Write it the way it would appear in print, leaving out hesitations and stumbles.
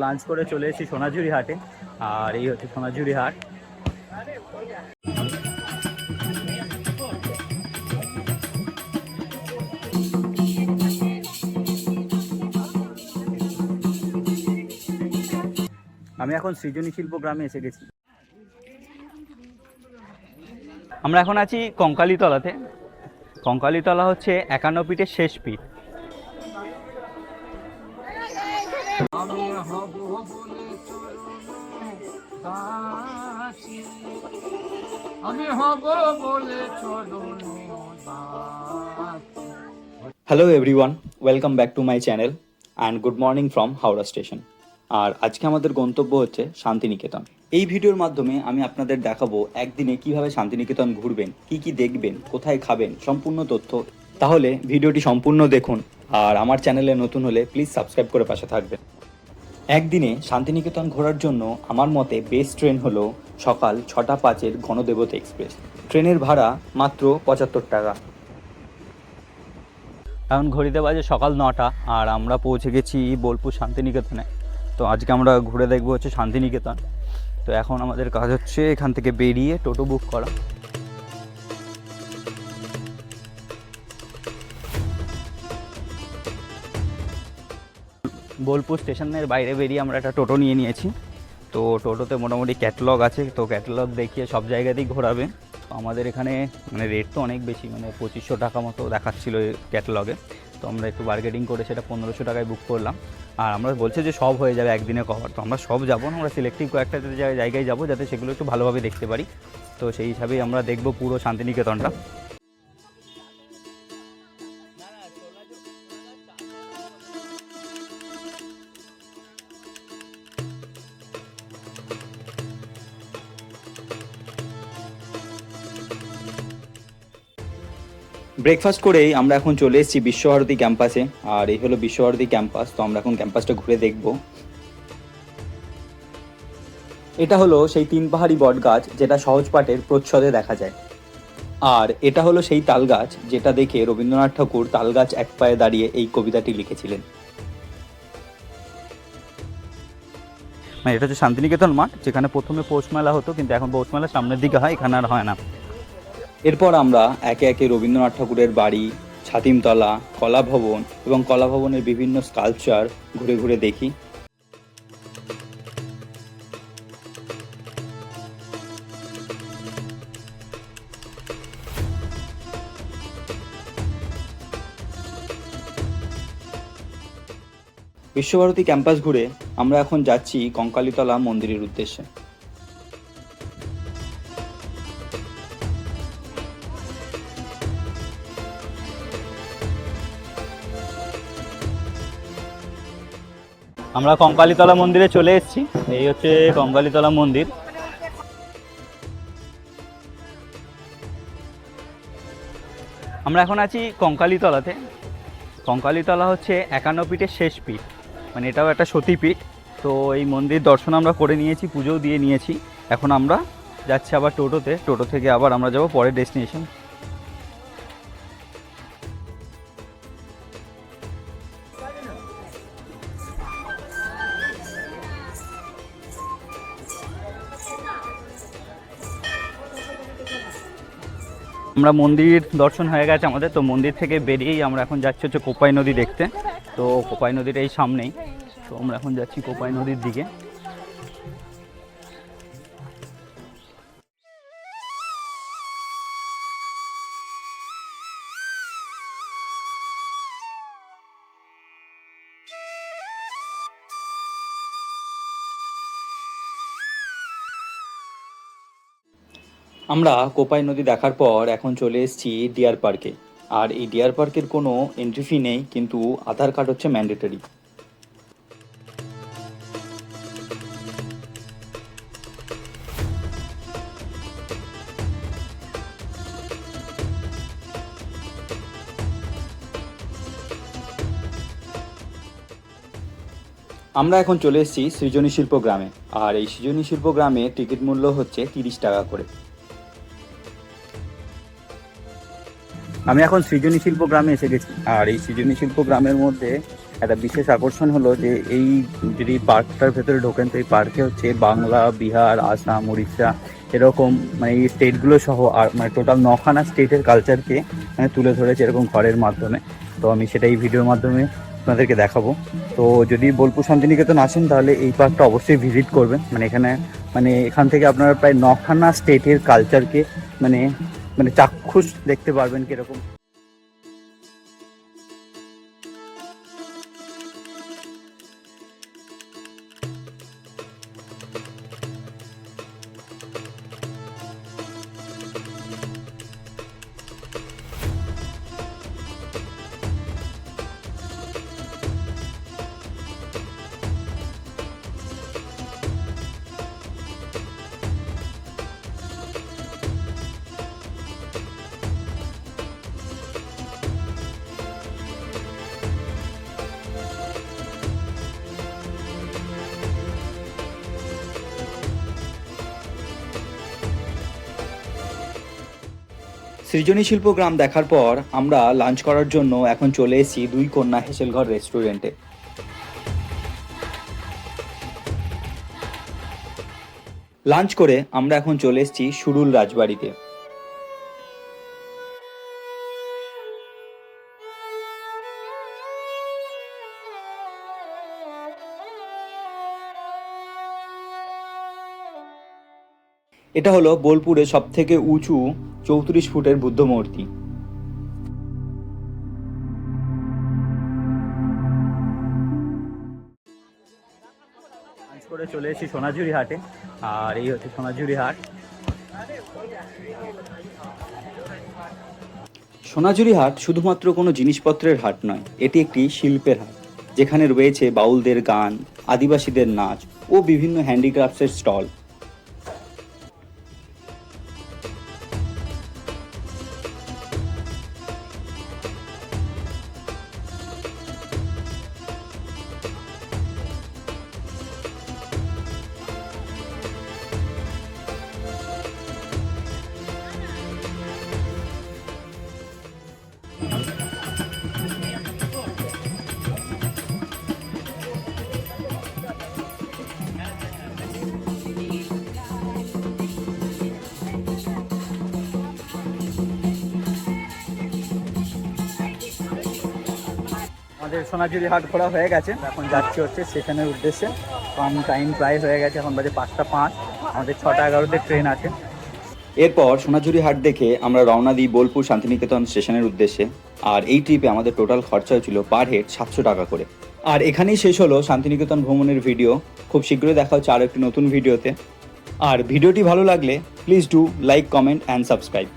Lunch করে চলে এসেছি সোনাঝুরি হাটে, আর এই হচ্ছে সোনাঝুরি হাট। আমি এখন সৃজনী শিল্প গ্রামে এসে গেছি। আমরা এখন আছি কঙ্কালীতলাতে। কঙ্কালীতলা হচ্ছে 51 পিঠের শেষ পিঠ। Hello everyone, welcome back to my channel and good morning from Howrah station. আর আজকে আমাদের গন্তব্য হচ্ছে শান্তিনিকেতন। এই ভিডিওর মাধ্যমে আমি আপনাদের দেখাবো একদিনে কিভাবে শান্তিনিকেতন ঘুরবেন, কি কি দেখবেন, কোথায় খাবেন, সম্পূর্ণ তথ্য। তাহলে ভিডিওটি সম্পূর্ণ দেখুন, আর আমার চ্যানেলে নতুন হলে প্লিজ সাবস্ক্রাইব করে পাশে থাকবেন। একদিনে শান্তিনিকেতন ঘোরার জন্য আমার মতে বেস্ট ট্রেন হলো সকাল 6:05 গণদেবতা এক্সপ্রেস। ট্রেনের ভাড়া মাত্র 75 টাকা। এখন ঘড়িতে বাজে সকাল 9টা, আর আমরা পৌঁছে গেছি বোলপুর শান্তিনিকেতনে। তো আজকে আমরা ঘুরে দেখবো হচ্ছে শান্তিনিকেতন। তো এখন আমাদের কাজ হচ্ছে এখান থেকে বেরিয়ে টোটো বুক করা। বোলপুর স্টেশনের বাইরে বেরিয়ে আমরা একটা টোটো নিয়ে নিয়েছি। তো টোটোতে মোটামুটি ক্যাটালগ আছে, তো ক্যাটালগ দেখিয়ে সব জায়গাতেই ঘোরাবে। আমাদের এখানে মানে রেট তো অনেক বেশি, মানে 2500 টাকা মতো দেখাচ্ছিলো ক্যাটালগে। তো আমরা একটু বার্গেটিং করে সেটা 1500 টাকায় বুক করলাম। আর আমরা বলছে যে সব হয়ে যাবে একদিনে কভার। তো আমরা সব যাবো না, আমরা সিলেক্টিভ কয়েকটা জায়গায় যাবো যাতে সেগুলো একটু ভালোভাবে দেখতে পারি। তো সেই হিসাবেই আমরা দেখবো পুরো শান্তিনিকেতনটা। ব্রেকফাস্ট করেই আমরা এখন চলে এসেছি বিশ্বভারতী ক্যাম্পাসে, আর এই হলো বিশ্বভারতী ক্যাম্পাস। তো আমরা এখন ক্যাম্পাসটা ঘুরে দেখব। এটা হলো সেই 3 পাহাড়ি বট গাছ যেটা সহজপাঠের প্রচ্ছদে দেখা যায়। আর এটা হলো সেই তাল গাছ যেটা দেখে রবীন্দ্রনাথ ঠাকুর তাল গাছ এক পায়ে দাঁড়িয়ে এই কবিতাটি লিখেছিলেন। মানে এটা হচ্ছে শান্তিনিকেতন মাঠ, যেখানে প্রথমে পৌষ মেলা হতো, কিন্তু এখন পৌষ মেলা সামনের দিকে হয়, এখানে আর হয় না। এরপর আমরা একে একে রবীন্দ্রনাথ ঠাকুরের বাড়ি, ছাতিমতলা, কলাভবন এবং কলাভবনের বিভিন্ন স্কাল্পচার ঘুরে ঘুরে দেখি। বিশ্বভারতী ক্যাম্পাস ঘুরে আমরা এখন যাচ্ছি কঙ্কালীতলা মন্দিরের উদ্দেশ্যে। আমরা কঙ্কালীতলা মন্দিরে চলে এসেছি। এই হচ্ছে কঙ্কালীতলা মন্দির। আমরা এখন আছি কঙ্কালীতলাতে। কঙ্কালীতলা হচ্ছে 51 পিঠের শেষ পিঠ, মানে এটাও একটা সতীপীঠ। তো এই মন্দির দর্শন আমরা করে নিয়েছি, পুজোও দিয়ে নিয়েছি। এখন আমরা যাচ্ছি আবার টোটোতে, টোটো থেকে আবার আমরা যাবো পরের ডেস্টিনেশন। আমরা মন্দির দর্শন হয়ে গেছে আমাদের। তো মন্দির থেকে বেরিয়েই আমরা এখন যাচ্ছি হচ্ছে কোপাই নদী দেখতে। তো কোপাই নদীর এই সামনেই। তো আমরা এখন যাচ্ছি কোপাই নদীর দিকে। আমরা কোপাই নদী দেখার পর এখন চলে এসেছি ডিয়ার পার্কে। আর এই ডিয়ার পার্কের কোনো এন্ট্রি ফি নেই, কিন্তু আধার কার্ড হচ্ছে ম্যান্ডেটরি। আমরা এখন চলে এসেছি সৃজনী শিল্প গ্রামে। আর এই সৃজনী শিল্প গ্রামে টিকিট মূল্য হচ্ছে 30 টাকা করে। আমি এখন সৃজনী শিল্প গ্রামে এসে গেছি। আর এই সৃজনী শিল্প গ্রামের মধ্যে একটা বিশেষ আকর্ষণ হলো যে এই যদি পার্কটার ভেতরে ঢোকেন তো এই পার্কে হচ্ছে বাংলা, বিহার, আসাম, উড়িষ্যা এরকম মানে এই স্টেটগুলো সহ আর মানে টোটাল 9খানা স্টেটের কালচারকে মানে তুলে ধরেছে এরকম ঘরের মাধ্যমে। তো আমি সেটা এই ভিডিওর মাধ্যমে আপনাদেরকে দেখাবো। তো যদি বোলপুর শান্তিনিকেতন আসেন তাহলে এই পার্কটা অবশ্যই ভিজিট করবেন। মানে এখান থেকে আপনারা প্রায় 9খানা স্টেটের কালচারকে মানে মানে চাক্ষুষ দেখতে পারবেন কীরকম। সৃজনী শিল্প গ্রাম দেখার পর আমরা লাঞ্চ করার জন্য এখন চলে এসেছি দুই কন্যা হেসেলঘর রেস্টুরেন্টে। লাঞ্চ করে আমরা এখন চলে এসেছি সুরুল রাজবাড়িতে। এটা হলো বোলপুরের সবথেকে উঁচু 34 ফুটের বুদ্ধ মূর্তি। করে চলে এসেছি সোনাঝুরি হাটে, আর এই হচ্ছে সোনাঝুরি হাট। সোনাঝুরি হাট শুধুমাত্র কোনো জিনিসপত্রের হাট নয়, এটি একটি শিল্পের হাট, যেখানে রয়েছে বাউলদের গান, আদিবাসীদের নাচ ও বিভিন্ন হ্যান্ডিক্রাফটসের স্টল। আমাদের সোনাঝুরি হাট ঘোরা হয়ে গেছে, এখন যাচ্ছি হচ্ছে স্টেশনের উদ্দেশ্যে। কম টাইম প্রায় হয়ে গেছে, এখন বাজে 5টা 5, আমাদের 6টা 11তে ট্রেন আছে। এরপর সোনাঝুরি হাট দেখে আমরা রওনা দিই বোলপুর শান্তিনিকেতন স্টেশনের উদ্দেশ্যে। আর এই ট্রিপে আমাদের টোটাল খরচা হয়েছিল পার হেড 700 টাকা করে। আর এখানেই শেষ হলো শান্তিনিকেতন ভ্রমণের ভিডিও। খুব শীঘ্রই দেখা হচ্ছে আরও একটি নতুন ভিডিওতে। আর ভিডিওটি ভালো লাগলে please do like, comment and subscribe.